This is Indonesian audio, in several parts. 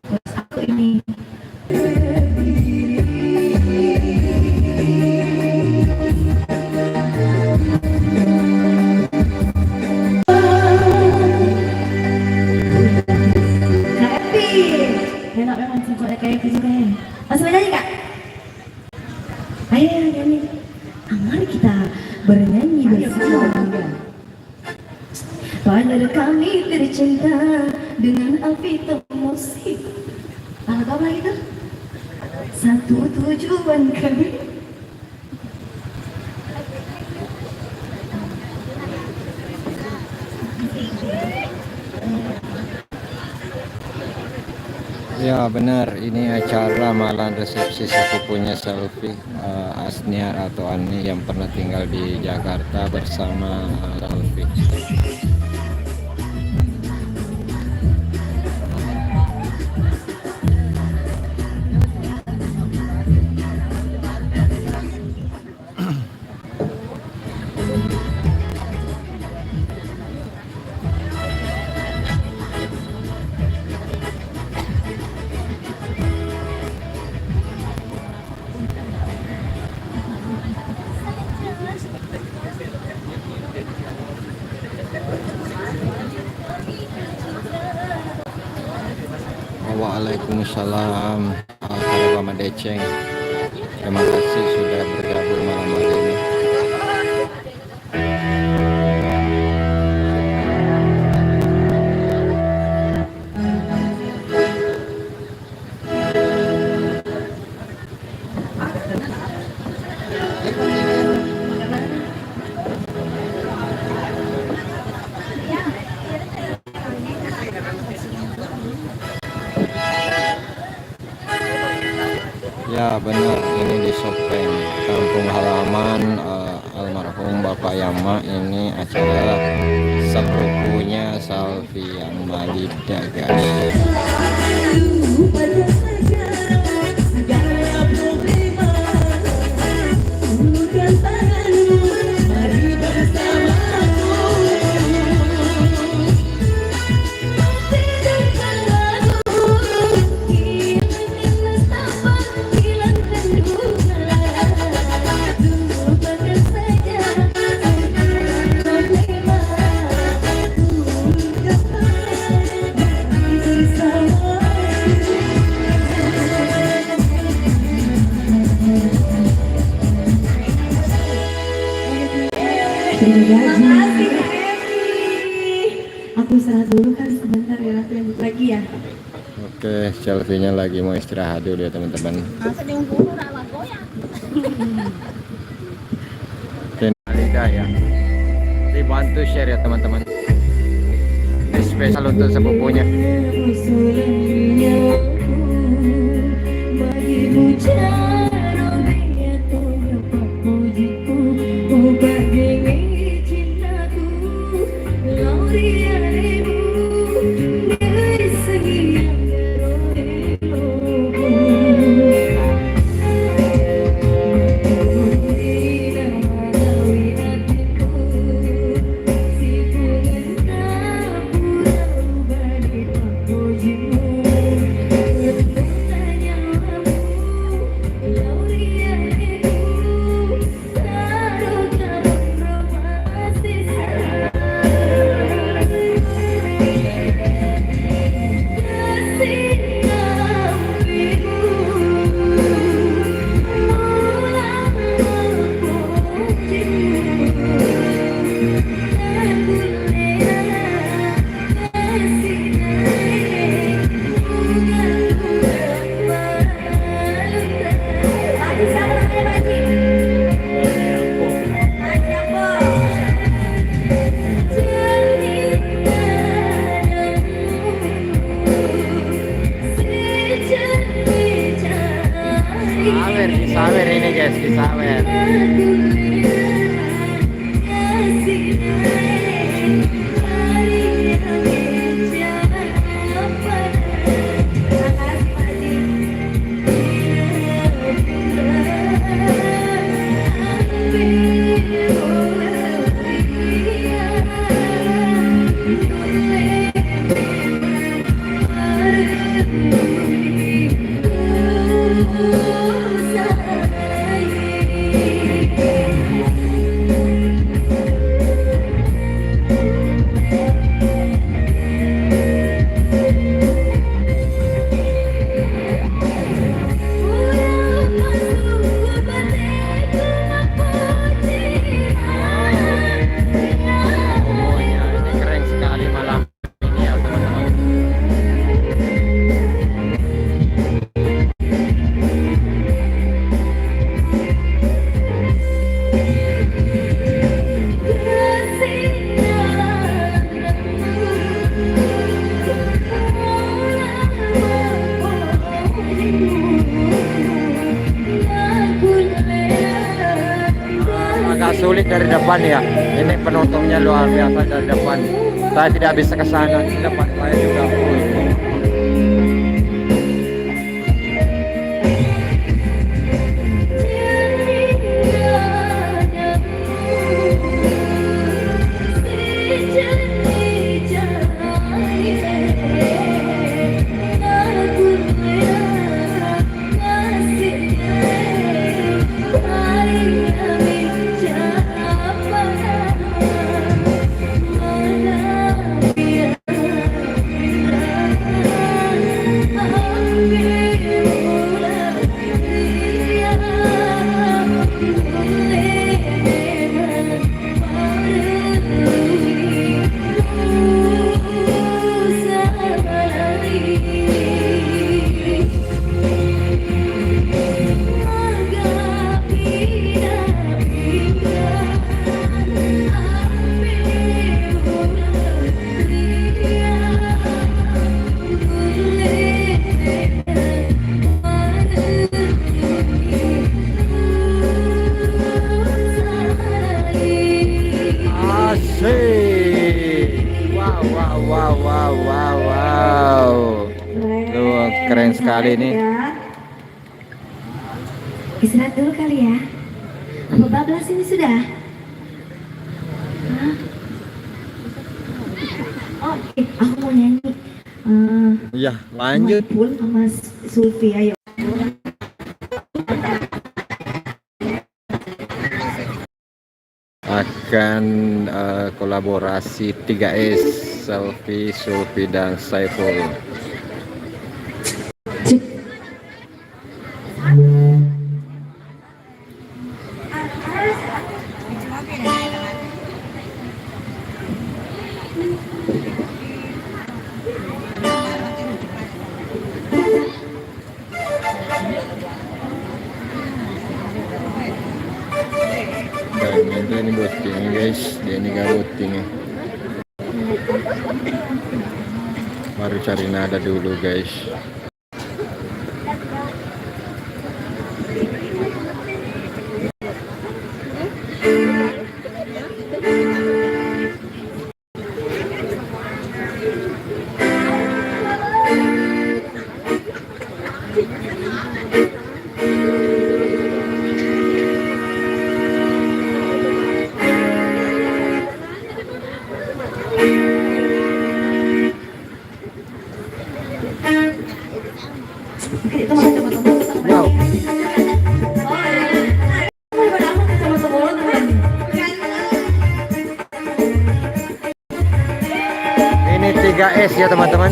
Bos aku ini. Happy. Enak memang singkatnya kayak kesukaan. Langsung aja Kak. Ayo nyanyi. Mari kita bernyanyi bersama. Pada kami tercinta dengan Alfito Musik. Apa itu? Satu tujuan kami. Ya benar, ini acara malam resepsi sepupunya Selfie, Asniar atau Ani yang pernah tinggal di Jakarta bersama Selfie. Waalaikumsalam, Pak Mama Deceng. Terima kasih sudah bergabung malam hari ini. Ya benar, ini di Sopeng, kampung halaman almarhum Bapak Yama. Ini acara sepupunya Salvian Malida, guys. Terima kasih. Aku istirahat dulu kan sebentar ya, nanti lanjut lagi ya. Oke, Selfie-nya lagi mau istirahat dulu ya teman-teman. Oke, Malida ya. Dibantu share ya teman-teman. Ini spesial untuk sepupunya. Sawer ini guys, di sawer. sulit dari depan ya. Ini penontonnya luar biasa dari depan. Saya tidak bisa ke sana, di depan saya juga full. Wow. Tuh, keren sekali nih. Istirahat dulu kali ya. Apa bablas ini sudah? Hah? Oh, aku mau nyanyi. Iya, lanjut. Pun sama Sulfi, ayo. Akan kolaborasi 3S, Selfie, Sulfi, dan Saiful. Dan ini booting guys, dia ini gak booting ya. Baru cari nada dulu guys. Ini 3S ya teman-teman.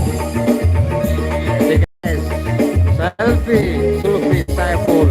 3S, Selfie, Sulfi, Saiful.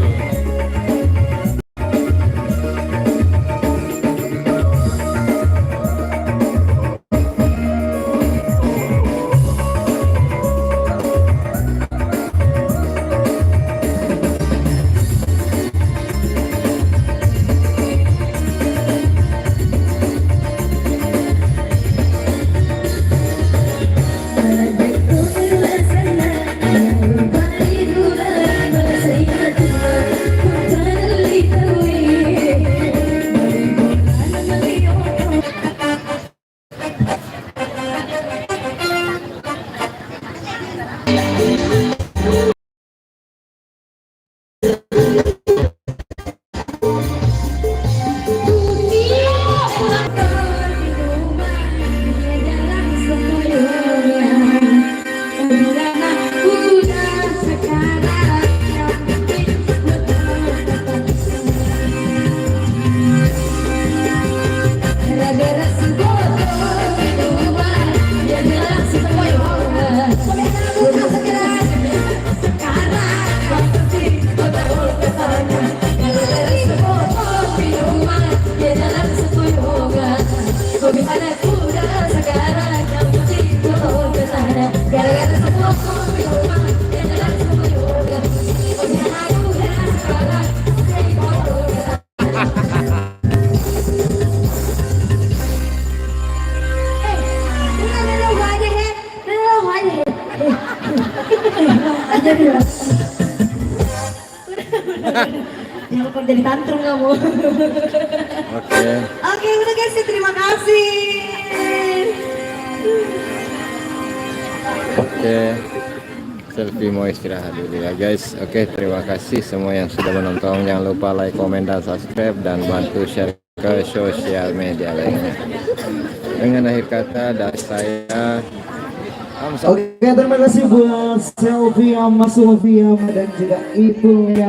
Kalau jadi tantrum kamu. Oke. Oke, udah guys, terima kasih. Oke. Selfie mau istirahat dulu ya guys. Oke, terima kasih semua yang sudah menonton. Jangan lupa like, komen, dan subscribe, dan bantu share ke sosial media lainnya. Dengan akhir kata dari saya, Oke, terima kasih buat Selfie, Mas Sofia dan juga Ibu ya.